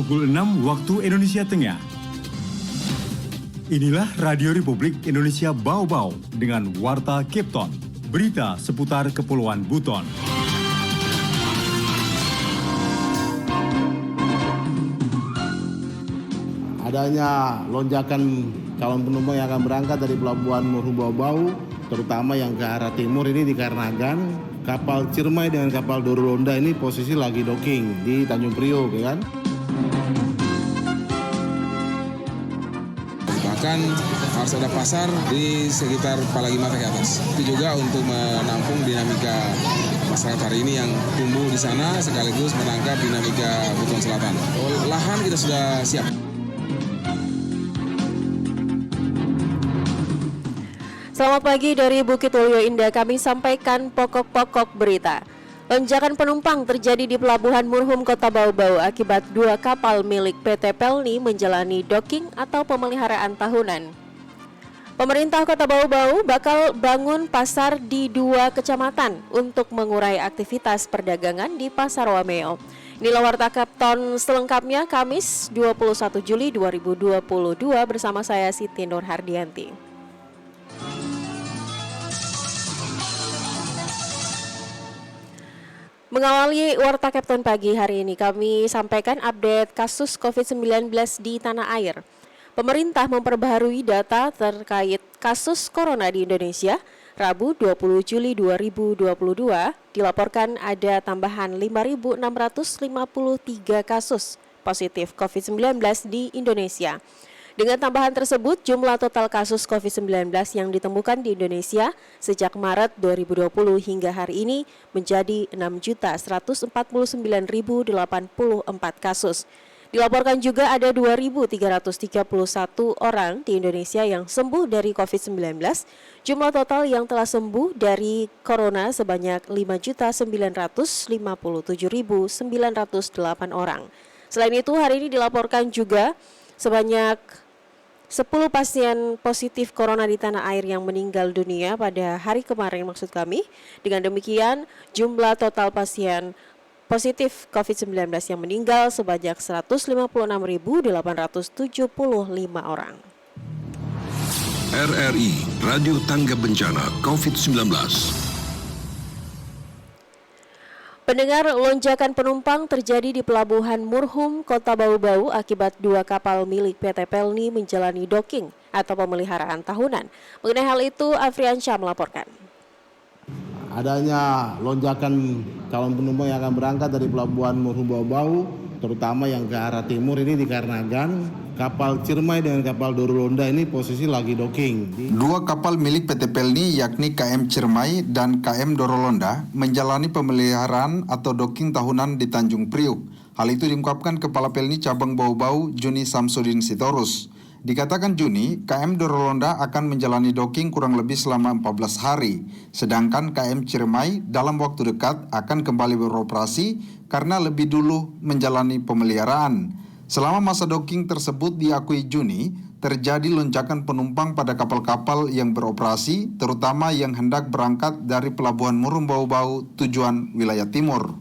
pukul 6 waktu Indonesia Tengah. Inilah Radio Republik Indonesia Bau-Bau dengan Warta Cape Town, berita seputar Kepulauan Buton. Adanya lonjakan calon penumpang yang akan berangkat dari Pelabuhan Muruh Bau-Bau, terutama yang ke arah timur ini dikarenakan kapal Ciremai dengan kapal Dorolonda ini posisi lagi docking di Tanjung Priok, ya kan? Bahkan harus ada pasar di sekitar Palagimata ke atas. Itu juga untuk menampung dinamika masyarakat hari ini yang tumbuh di sana sekaligus menangkap dinamika Buton Selatan. Lahan kita sudah siap. Selamat pagi dari Bukit Waluyo Indah, kami sampaikan pokok-pokok berita. Lonjakan penumpang terjadi di Pelabuhan Murhum Kota Bau-Bau akibat dua kapal milik PT Pelni menjalani docking atau pemeliharaan tahunan. Pemerintah Kota Bau-Bau bakal bangun pasar di dua kecamatan untuk mengurai aktivitas perdagangan di Pasar Wameo. Inilah Warta Cape Town selengkapnya Kamis 21 Juli 2022 bersama saya Siti Nur Hardianti. Mengawali Warta Cape Town pagi hari ini, kami sampaikan update kasus COVID-19 di tanah air. Pemerintah memperbaharui data terkait kasus corona di Indonesia. Rabu 20 Juli 2022 dilaporkan ada tambahan 5.653 kasus positif COVID-19 di Indonesia. Dengan tambahan tersebut, jumlah total kasus COVID-19 yang ditemukan di Indonesia sejak Maret 2020 hingga hari ini menjadi 6.149.084 kasus. Dilaporkan juga ada 2.331 orang di Indonesia yang sembuh dari COVID-19. Jumlah total yang telah sembuh dari corona sebanyak 5.957.908 orang. Selain itu, hari ini dilaporkan juga sebanyak 10 pasien positif corona di tanah air yang meninggal dunia pada hari kemarin maksud kami. Dengan demikian, jumlah total pasien positif COVID-19 yang meninggal sebanyak 156.875 orang. RRI Radio Tangga Bencana COVID-19. Pendengar, lonjakan penumpang terjadi di Pelabuhan Murhum Kota Bau-Bau akibat dua kapal milik PT Pelni menjalani docking atau pemeliharaan tahunan. Mengenai hal itu, Afriansyah melaporkan. Adanya lonjakan calon penumpang yang akan berangkat dari Pelabuhan Muruh Bau-Bau, terutama yang ke arah timur ini dikarenakan kapal Ciremai dengan kapal Dorolonda ini posisi lagi docking. Dua kapal milik PT Pelni yakni KM Ciremai dan KM Dorolonda menjalani pemeliharaan atau docking tahunan di Tanjung Priok. Hal itu diungkapkan Kepala Pelni Cabang Bau-Bau Juni Samsudin Sitorus. Dikatakan Juni, KM Dorolonda akan menjalani docking kurang lebih selama 14 hari, sedangkan KM Ciremai dalam waktu dekat akan kembali beroperasi karena lebih dulu menjalani pemeliharaan. Selama masa docking tersebut diakui Juni, terjadi lonjakan penumpang pada kapal-kapal yang beroperasi, terutama yang hendak berangkat dari Pelabuhan Murhum Bau-Bau tujuan wilayah timur.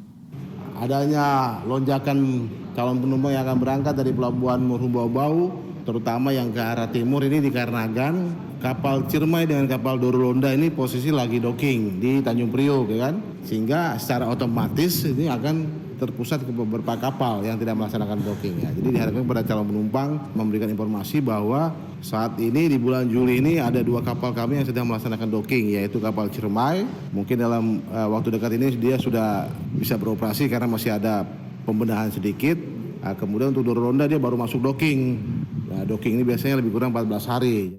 Adanya lonjakan calon penumpang yang akan berangkat dari Pelabuhan Muruh Bau-Bau, terutama yang ke arah timur ini dikarenakan kapal Ciremai dengan kapal Dorolonda ini posisi lagi docking di Tanjung Priok, ya kan? Sehingga secara otomatis ini akan terpusat ke beberapa kapal yang tidak melaksanakan docking, ya. Jadi diharapkan kepada calon penumpang memberikan informasi bahwa saat ini di bulan Juli ini ada dua kapal kami yang sedang melaksanakan docking, yaitu kapal Ciremai. Mungkin dalam waktu dekat ini dia sudah bisa beroperasi karena masih ada pembenahan sedikit. Kemudian untuk Dorolonda dia baru masuk docking. Nah, docking ini biasanya lebih kurang 14 hari.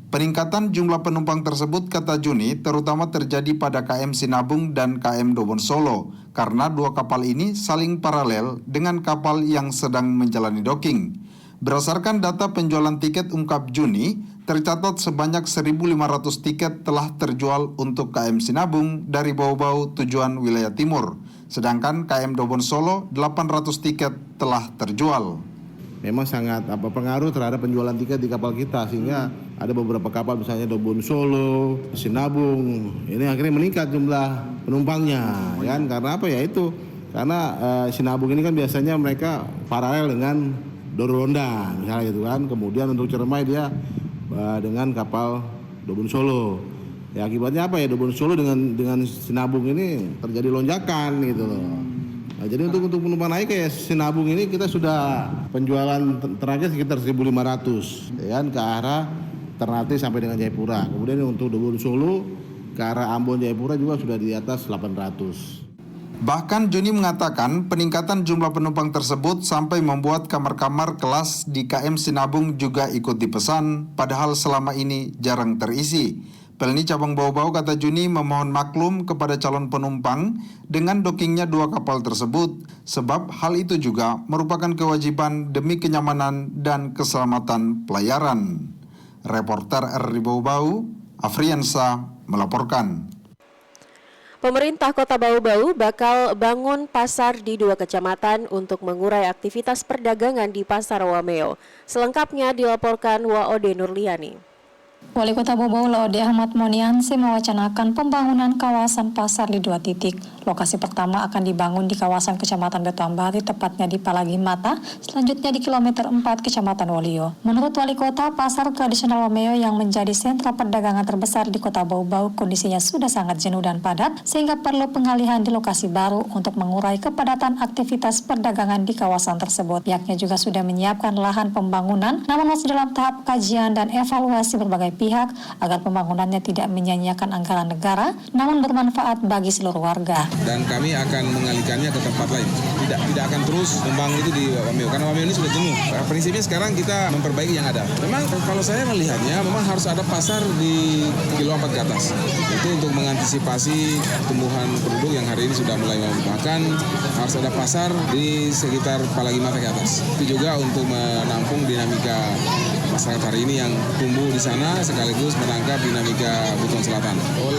Peningkatan jumlah penumpang tersebut, kata Juni, terutama terjadi pada KM Sinabung dan KM Dobon Solo, karena dua kapal ini saling paralel dengan kapal yang sedang menjalani docking. Berdasarkan data penjualan tiket ungkap Juni, tercatat sebanyak 1.500 tiket telah terjual untuk KM Sinabung dari Bau-Bau tujuan wilayah timur, sedangkan KM Dobon Solo 800 tiket telah terjual. Memang sangat pengaruh terhadap penjualan tiket di kapal kita, sehingga ada beberapa kapal misalnya Dobon Solo, Sinabung, ini akhirnya meningkat jumlah penumpangnya, kan? Karena apa ya itu Karena sinabung ini kan biasanya mereka paralel dengan Dorolonda misalnya gitu kan. Kemudian untuk Ciremai dia dengan kapal Dobun Solo. Ya akibatnya apa ya, Dobun Solo dengan sinabung ini terjadi lonjakan gitu loh. Nah, jadi untuk penumpang naik kayak sinabung ini kita sudah penjualan terakhir sekitar 1.500 ya kan, ke arah Ternate sampai dengan Jayapura. Kemudian untuk Dobun Solo ke arah Ambon Jayapura juga sudah di atas 800. Bahkan Joni mengatakan peningkatan jumlah penumpang tersebut sampai membuat kamar-kamar kelas di KM Sinabung juga ikut dipesan, padahal selama ini jarang terisi. Pelni Cabang Bau-Bau, kata Juni, memohon maklum kepada calon penumpang dengan dockingnya 2 kapal tersebut, sebab hal itu juga merupakan kewajiban demi kenyamanan dan keselamatan pelayaran. Reporter RRI Bau-Bau, Afriansa melaporkan. Pemerintah Kota Bau-Bau bakal bangun pasar di 2 kecamatan untuk mengurai aktivitas perdagangan di Pasar Wameo. Selengkapnya dilaporkan Waode Nurliani. Wali Kota Bau-Bau Laode Ahmad Moniansi mewacanakan pembangunan kawasan pasar di 2 titik. Lokasi pertama akan dibangun di kawasan Kecamatan Betuambari, tepatnya di Palagi Mata, selanjutnya di kilometer 4 Kecamatan Wolio. Menurut Wali Kota, pasar tradisional Wameo yang menjadi sentra perdagangan terbesar di Kota Bau-Bau kondisinya sudah sangat jenuh dan padat, sehingga perlu pengalihan di lokasi baru untuk mengurai kepadatan aktivitas perdagangan di kawasan tersebut. Pihaknya juga sudah menyiapkan lahan pembangunan, namun masih dalam tahap kajian dan evaluasi berbagai pihak agar pembangunannya tidak menyia-nyiakan anggaran negara, namun bermanfaat bagi seluruh warga. Dan kami akan mengalihkannya ke tempat lain. Tidak akan terus membangun itu di Wameo, karena Wameo ini sudah jenuh. Prinsipnya sekarang kita memperbaiki yang ada. Memang kalau saya melihatnya memang harus ada pasar di kilo 4 ke atas. Itu untuk mengantisipasi tumbuhan penduduk yang hari ini sudah mulai bahkan harus ada pasar di sekitar Palagi Mata ke atas. Itu juga untuk menampung dinamika masyarakat hari ini yang tumbuh di sana, sekaligus menangkap dinamika Buton Selatan.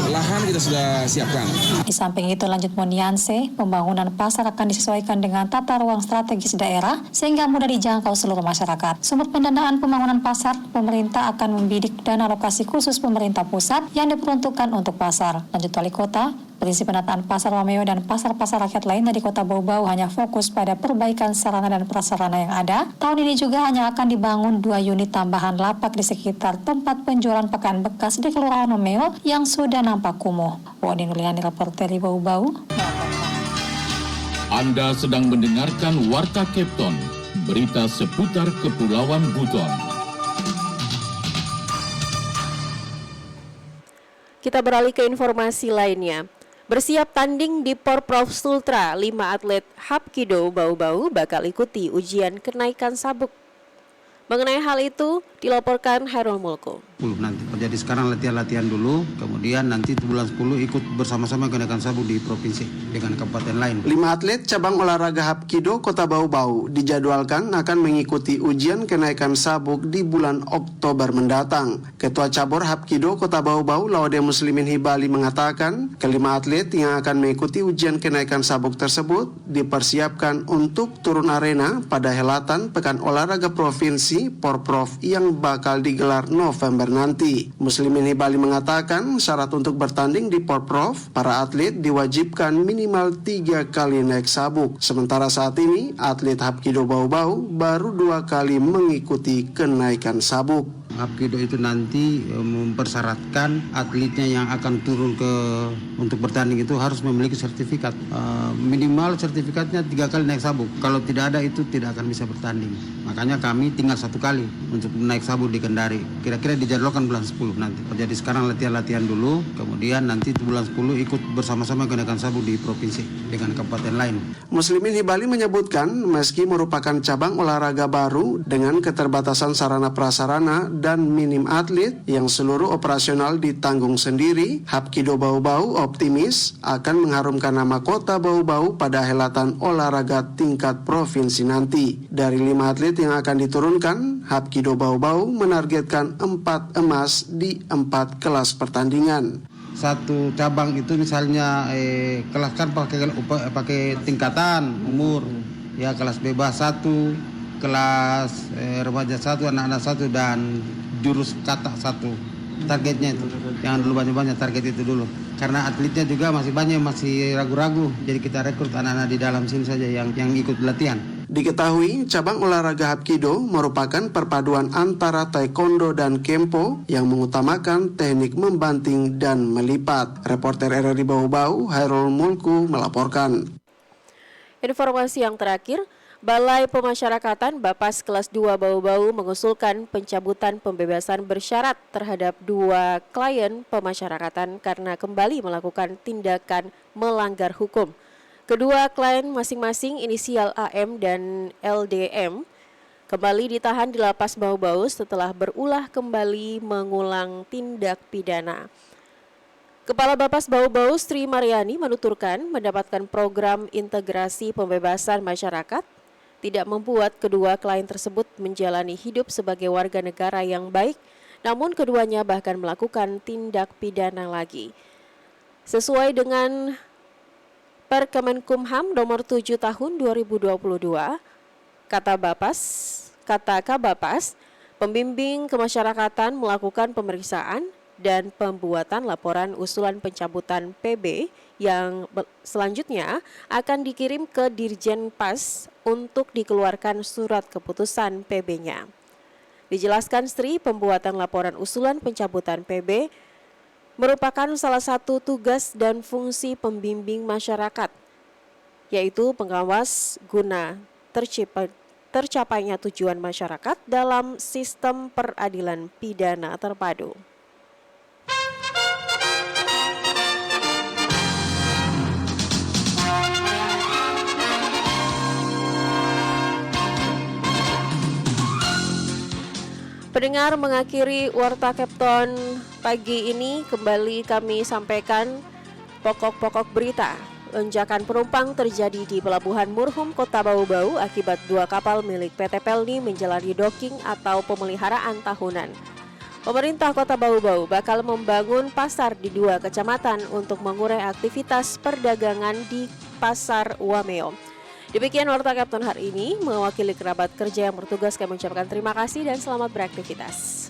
Lahan kita sudah siapkan. Di samping itu, lanjut Monianse, pembangunan pasar akan disesuaikan dengan tata ruang strategis daerah sehingga mudah dijangkau seluruh masyarakat. Sumber pendanaan pembangunan pasar, pemerintah akan membidik dana alokasi khusus pemerintah pusat yang diperuntukkan untuk pasar. Lanjut Wali Kota, prinsip penataan pasar Wameo dan pasar-pasar rakyat lainnya di Kota Bau-Bau hanya fokus pada perbaikan sarana dan prasarana yang ada. Tahun ini juga hanya akan dibangun 2 unit tambahan lapak di sekitar tempat penjualan pakaian bekas di Kelurahan Wameo yang sudah nampak kumuh. Wadin Nuliani, reporter di Bau-Bau. Anda sedang mendengarkan Warta Kepton, berita seputar Kepulauan Buton. Kita beralih ke informasi lainnya. Bersiap tanding di Porprov Sultra, 5 atlet Hapkido Bau-Bau bakal ikuti ujian kenaikan sabuk. Mengenai hal itu, dilaporkan Hairul Mulko. Nanti. Jadi sekarang latihan-latihan dulu, kemudian nanti bulan 10 ikut bersama-sama kenaikan sabuk di provinsi dengan kabupaten lain. 5 atlet cabang olahraga Hapkido Kota Bau-Bau dijadwalkan akan mengikuti ujian kenaikan sabuk di bulan Oktober mendatang. Ketua Cabur Hapkido Kota Bau-Bau Laode Muslimin Hibali mengatakan, kelima atlet yang akan mengikuti ujian kenaikan sabuk tersebut dipersiapkan untuk turun arena pada helatan Pekan Olahraga Provinsi Porprov yang bakal digelar November nanti. Muslimin Hibali mengatakan syarat untuk bertanding di Porprov, para atlet diwajibkan minimal 3 kali naik sabuk. Sementara saat ini, atlet Hapkido Bau-Bau baru 2 kali mengikuti kenaikan sabuk. Hapkido itu nanti mempersyaratkan atletnya yang akan turun untuk bertanding itu harus memiliki sertifikat. Minimal sertifikatnya 3 kali naik sabuk. Kalau tidak ada itu tidak akan bisa bertanding. Makanya kami tinggal 1 kali untuk naik sabuk di Kendari. Kira-kira dijadwalkan bulan 10 nanti. Jadi sekarang latihan-latihan dulu, kemudian nanti bulan 10 ikut bersama-sama kenaikan sabuk di provinsi dengan kabupaten lain. Muslimin Hibali menyebutkan meski merupakan cabang olahraga baru dengan keterbatasan sarana prasarana dan minim atlet yang seluruh operasional ditanggung sendiri, Hapkido Bau-Bau optimis akan mengharumkan nama Kota Bau-Bau pada helatan olahraga tingkat provinsi nanti. Dari 5 atlet yang akan diturunkan, Hapkido Bau-Bau menargetkan 4 emas di 4 kelas pertandingan. Satu cabang itu misalnya kelas kan pakai tingkatan umur, ya kelas bebas 1, kelas remaja 1, anak-anak 1, dan jurus kata 1. targetnya itu. Jangan dulu banyak-banyak, target itu dulu. Karena atletnya juga masih banyak, masih ragu-ragu. Jadi kita rekrut anak-anak di dalam sini saja yang ikut latihan. Diketahui, cabang olahraga Hapkido merupakan perpaduan antara taekwondo dan kempo yang mengutamakan teknik membanting dan melipat. Reporter RRI Bau-Bau, Hairul Mulku melaporkan. Informasi yang terakhir, Balai Pemasyarakatan Bapas kelas 2 Bau-Bau mengusulkan pencabutan pembebasan bersyarat terhadap 2 klien pemasyarakatan karena kembali melakukan tindakan melanggar hukum. Kedua klien masing-masing inisial AM dan LDM kembali ditahan di lapas Bau-Bau setelah berulah kembali mengulang tindak pidana. Kepala Bapas Bau-Bau Sri Mariani menuturkan mendapatkan program integrasi pembebasan masyarakat tidak membuat kedua klien tersebut menjalani hidup sebagai warga negara yang baik, namun keduanya bahkan melakukan tindak pidana lagi. Sesuai dengan Perkemenkumham nomor 7 tahun 2022, kata Kabapas, pembimbing kemasyarakatan melakukan pemeriksaan dan pembuatan laporan usulan pencabutan PB yang selanjutnya akan dikirim ke Dirjen Pas untuk dikeluarkan surat keputusan PB-nya. Dijelaskan Sri, pembuatan laporan usulan pencabutan PB merupakan salah satu tugas dan fungsi pembimbing masyarakat, yaitu pengawas guna tercapainya tujuan masyarakat dalam sistem peradilan pidana terpadu. Pendengar, mengakhiri Warta Kepton pagi ini kembali kami sampaikan pokok-pokok berita. Lonjakan penumpang terjadi di Pelabuhan Murhum Kota Bau-Bau akibat 2 kapal milik PT Pelni menjalani docking atau pemeliharaan tahunan. Pemerintah Kota Bau-Bau bakal membangun pasar di 2 kecamatan untuk mengurai aktivitas perdagangan di Pasar Wameo. Demikian Warta Kepton hari ini, mewakili kerabat kerja yang bertugas kami mengucapkan terima kasih dan selamat beraktivitas.